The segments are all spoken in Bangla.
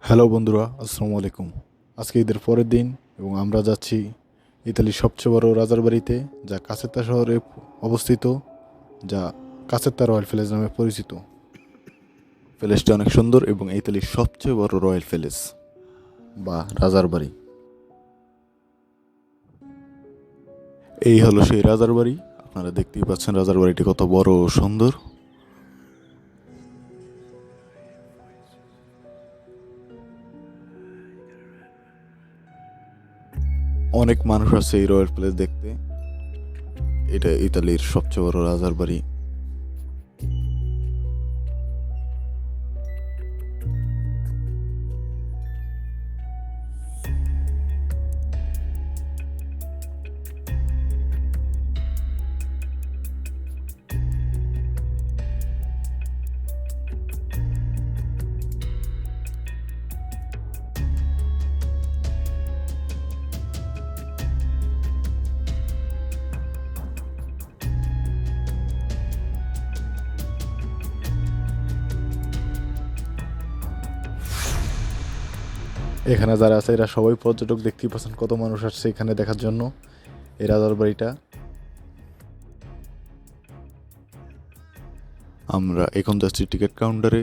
হ্যালো বন্ধুরা, আসসালামু আলাইকুম। আজকে ঈদের পরের দিন এবং আমরা যাচ্ছি ইতালির সবচেয়ে বড় রাজার বাড়িতে, যা কাসেত্তা শহরে অবস্থিত, যা কাসেত্তা রয়্যাল প্যালেস নামে পরিচিত। প্যালেসটি অনেক সুন্দর এবং ইতালির সবচেয়ে বড় রয়্যাল প্যালেস বা রাজার বাড়ি। এই হলো সেই রাজার বাড়ি। আপনারা দেখতেই পাচ্ছেন রাজার বাড়িটি কত বড় ও সুন্দর। অনেক মানুষ আছে এই রয়্যাল প্যালেস দেখতে। এটা ইতালির সবচেয়ে বড় রাজার বাড়ি। এখানে যারা আছে এরা সবাই পর্যটক, দেখতেই পাচ্ছেন কত মানুষ আসছে এখানে দেখার জন্য এই রাজার বাড়িটা। আমরা এখন যাচ্ছি টিকিট কাউন্টারে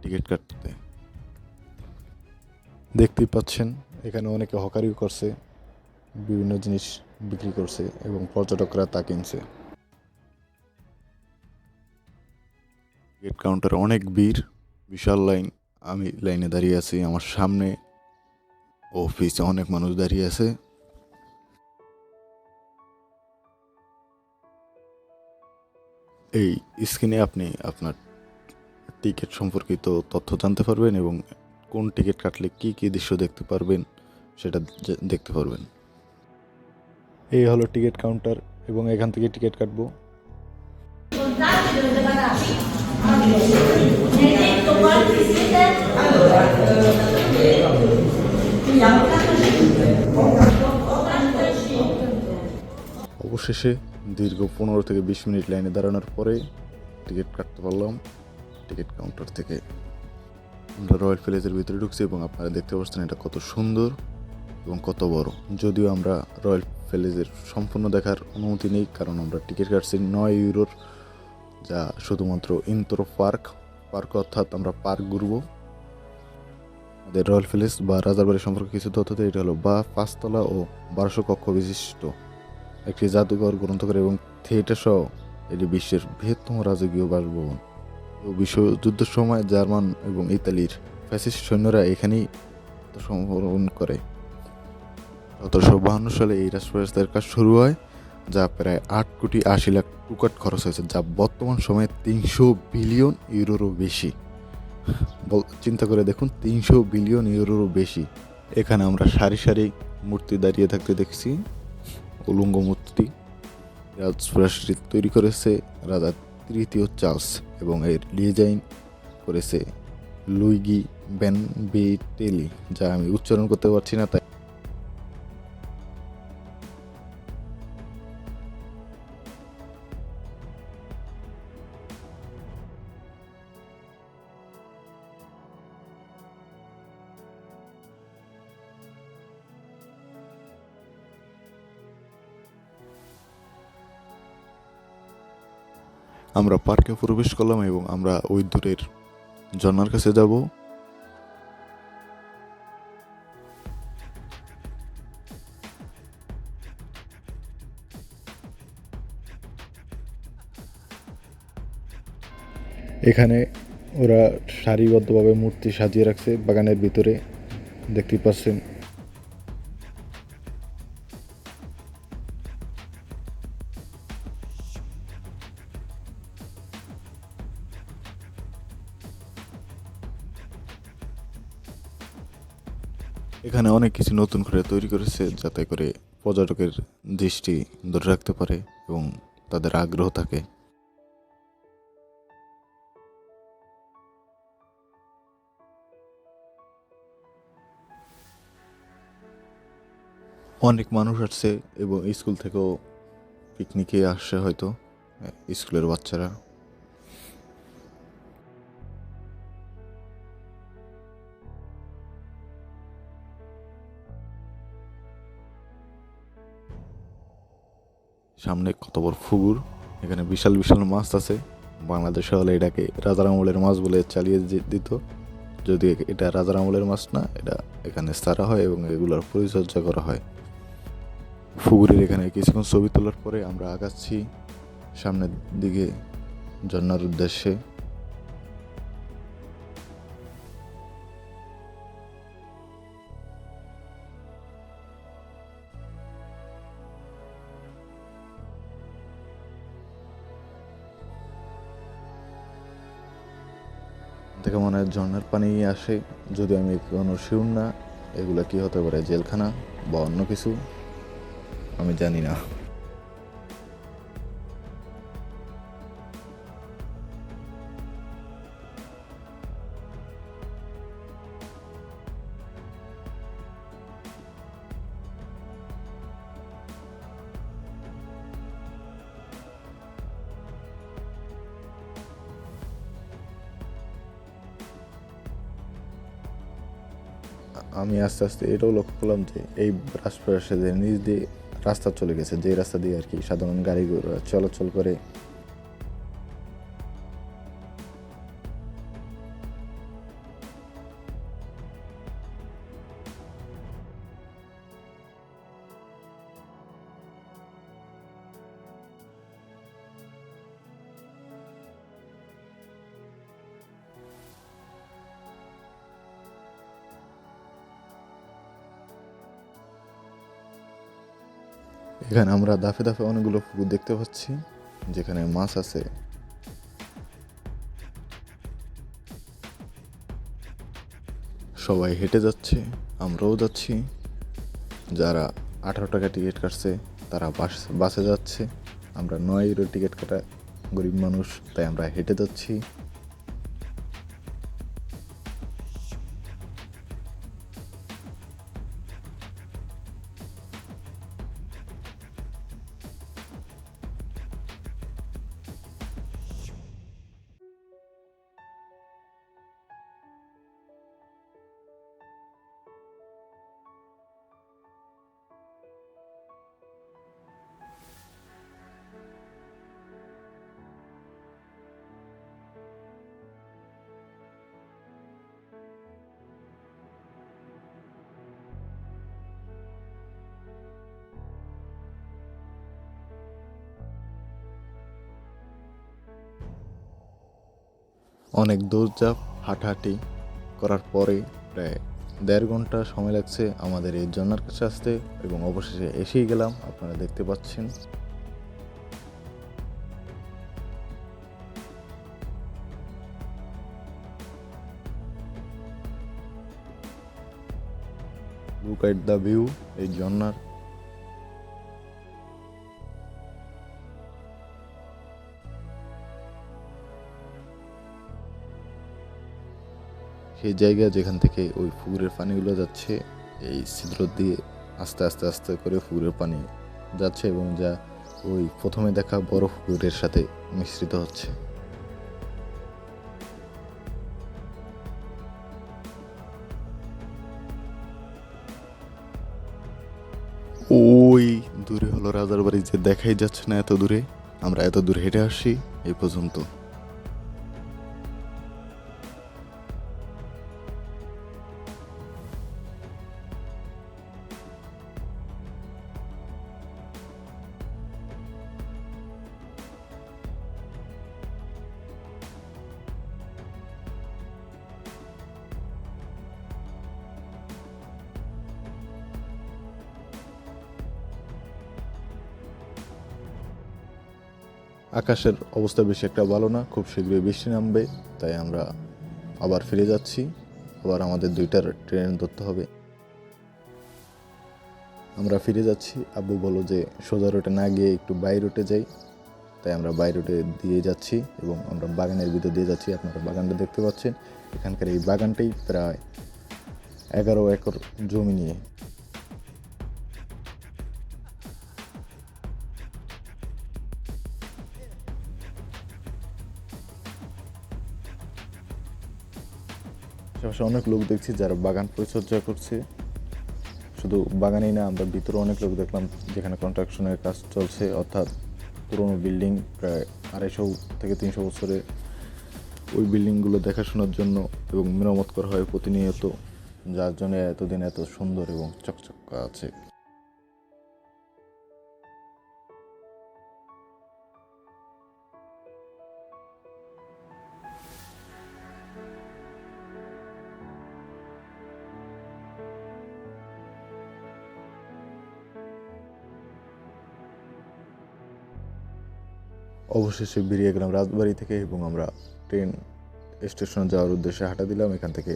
টিকিট কাটতে। দেখতেই পাচ্ছেন এখানে অনেকে হকারিও করছে, বিভিন্ন জিনিস বিক্রি করছে এবং পর্যটকরা তা কিনছে। টিকিট কাউন্টারে অনেক ভিড়, বিশাল লাইন। আমি লাইনে দাঁড়িয়ে আছি, আমার সামনে অফিসে অনেক মানুষ দাঁড়িয়ে আছে। এই স্ক্রিনে আপনি আপনার টিকিট সম্পর্কিত তথ্য জানতে পারবেন এবং কোন টিকিট কাটলে কি কি দৃশ্য দেখতে পারবেন সেটা দেখতে পারবেন। এই হলো টিকিট কাউন্টার এবং এখান থেকে টিকিট কাটবো। অবশেষে দীর্ঘ 15 থেকে 20 মিনিট লাইনে দাঁড়ানোর পরে টিকিট কাটতে পারলাম টিকিট কাউন্টার থেকে। আমরা রয়্যাল প্যালেসের ভিতরে ঢুকছি এবং আপনারা দেখতে পাচ্ছেন এটা কত সুন্দর এবং কত বড়। যদিও আমরা রয়্যাল প্যালেসের সম্পূর্ণ দেখার অনুমতি নেই, কারণ আমরা টিকিট কাটছি 9 ইউরোর, যা শুধুমাত্র ইন্ট্রো পার্ক অর্থাৎ আমরা পার্ক ঘুরবো। আমাদের রয়্যাল প্যালেস বা রাজার বাড়ি সম্পর্কে কিছু তথ্য দেয়। এটা হলো 5 তলা ও 1200 কক্ষ বিশিষ্ট একটি জাদুঘর, গ্রন্থাগার এবং থিয়েটার সহ এটি বিশ্বের বৃহত্তম রাজকীয় বাসভবন। বিশ্বযুদ্ধের সময় জার্মান এবং ইতালির ফ্যাসিস্ট সৈন্যরা এখানেই আত্মসমর্পণ করে। 1752 সালে এই রাজপ্রাসাদের কাজ শুরু হয়, যা প্রায় 8 কোটি 80 লাখ টুকাট খরচ হয়েছে, যা বর্তমান সময়ে 300 বিলিয়ন ইউরোরও বেশি। চিন্তা করে দেখুন, 300 বিলিয়ন ইউরোরও বেশি। এখানে আমরা সারি সারি মূর্তি দাঁড়িয়ে থাকতে দেখছি, উলঙ্গ মূর্তি। রাজপ্রাসাদটি তৈরি করেছে রাজা তৃতীয় চার্লস এবং এর ডিজাইন করেছে লুইগি বেনভেটেলি, যা আমি উচ্চারণ করতে পারছি না, তাই আমরা পার্কে প্রবেশ করলাম এবং আমরা ওই দূরের ঝর্ণার কাছে যাব। এখানে ওরা সারিবদ্ধভাবে মূর্তি সাজিয়ে রাখছে বাগানের ভিতরে, দেখতেই পাচ্ছেন। এখানে অনেক কিছু নতুন করে তৈরি করেছে, যাতে করে পর্যটকের দৃষ্টি ধরে রাখতে পারে এবং তাদের আগ্রহ থাকে। অনেক মানুষ আসছে এবং স্কুল থেকেও পিকনিকে আসছে, হয়তো স্কুলের বাচ্চারা। সামনে কত বড় পুকুর, এখানে বিশাল বিশাল মাছ আছে। বাংলাদেশে হলে এটাকে রাজার আমলের মাছ বলে চালিয়ে দিত, যদি এটা রাজার আমলের মাছ না, এটা এখানে ছাড়া হয় এবং এগুলোর পরিচর্যা করা হয়। পুকুরের এখানে কিছুক্ষণ ছবি তোলার পরে আমরা আগাচ্ছি সামনের দিকে ঝর্ণার উদ্দেশ্যে। দেখে মনে হয় ঝর্ণার পানি আসে, যদি আমি কোনো শিউর না এগুলো কি হতে পারে, জেলখানা বা অন্য কিছু, আমি জানি না। আমি আস্তে আস্তে এটাও লক্ষ্য করলাম যে এই রাজপ্রাসাদের নিচ দিয়ে রাস্তা চলে গেছে, যে রাস্তা দিয়ে আর কি সাধারণ গাড়ি চলাচল করে। এখানে আমরা ধাপে ধাপে অনেকগুলো পুকুর দেখতে পাচ্ছি যেখানে মাছ আছে। সবাই হেঁটে যাচ্ছে, আমরাও যাচ্ছি। যারা 18 টাকা টিকিট কাটছে তারা বাসে যাচ্ছে, আমরা 9 ইউরো টিকিট কাটা গরিব মানুষ, তাই আমরা হেঁটে যাচ্ছি। অনেক দৌড়ঝাঁপ হাঁটাহাঁটি করার পরে প্রায় 1.5 ঘন্টা সময় লাগছে আমাদের এই ঝর্ণার কাছে আসতে, এবং অবশেষে এসেই গেলাম, আপনারা দেখতে পাচ্ছেন। লুক এট দ্য ভিউ এই ঝর্ণার। সেই জায়গা যেখান থেকে ওই পুকুরের পানিগুলো যাচ্ছে, এই ছিদ্র দিয়ে আস্তে আস্তে আস্তে করে পুকুরের পানি যাচ্ছে, এবং যা ওই প্রথমে দেখা বড় পুকুরের সাথে মিশ্রিত হচ্ছে। ওই দূরে হলো রাজার বাড়ি, যে দেখাই যাচ্ছে না এত দূরে। আমরা এত দূর হেঁটে আসি এই পর্যন্ত। আকাশের অবস্থা বেশি একটা ভালো না, খুব শীঘ্রই বৃষ্টি নামবে, তাই আমরা আবার ফিরে যাচ্ছি। আবার আমাদের 2টার ট্রেন ধরতে হবে। আমরা ফিরে যাচ্ছি। আব্বু বলল যে সোজা রুটে না গিয়ে একটু বাই রুটে যাই, তাই আমরা বাই রুটে দিয়ে যাচ্ছি এবং আমরা বাগানের ভিতর দিয়ে যাচ্ছি। আপনারা বাগানটা দেখতে পাচ্ছেন, এখানকার এই বাগানটাই প্রায় 11 একর জমি নিয়ে। আশেপাশে অনেক লোক দেখছি যারা বাগান পরিচর্যা করছে। শুধু বাগানেই না, আমরা ভিতরে অনেক লোক দেখলাম যেখানে কনস্ট্রাকশনের কাজ চলছে, অর্থাৎ পুরোনো বিল্ডিং প্রায় 250 থেকে 300 বছরে ওই বিল্ডিংগুলো দেখাশোনার জন্য এবং মেরামত করা হয় প্রতিনিয়ত, যার জন্য এতদিন এত সুন্দর এবং চকচকা আছে। অবশেষে বেরিয়ে গেলাম রাজবাড়ি থেকে এবং আমরা ট্রেন স্টেশনে যাওয়ার উদ্দেশ্যে হাঁটা দিলাম। এখান থেকে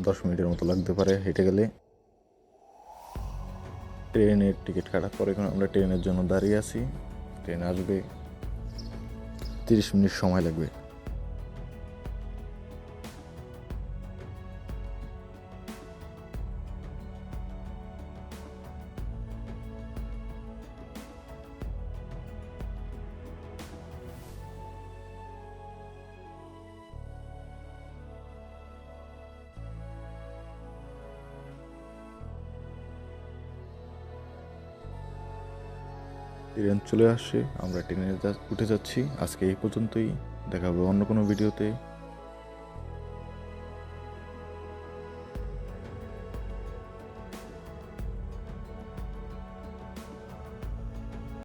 10 মিনিটের মতো লাগতে পারে হেঁটে গেলে। ট্রেনের টিকিট কাটার পর এখন আমরা ট্রেনের জন্য দাঁড়িয়ে আছি। ট্রেন আসবে, 30 মিনিট সময় লাগবে। ট্রেন চলে আসছে, আমরা ট্রেনে উঠে যাচ্ছি। আজকে এই পর্যন্তই, দেখা হবে অন্য কোনো ভিডিওতে।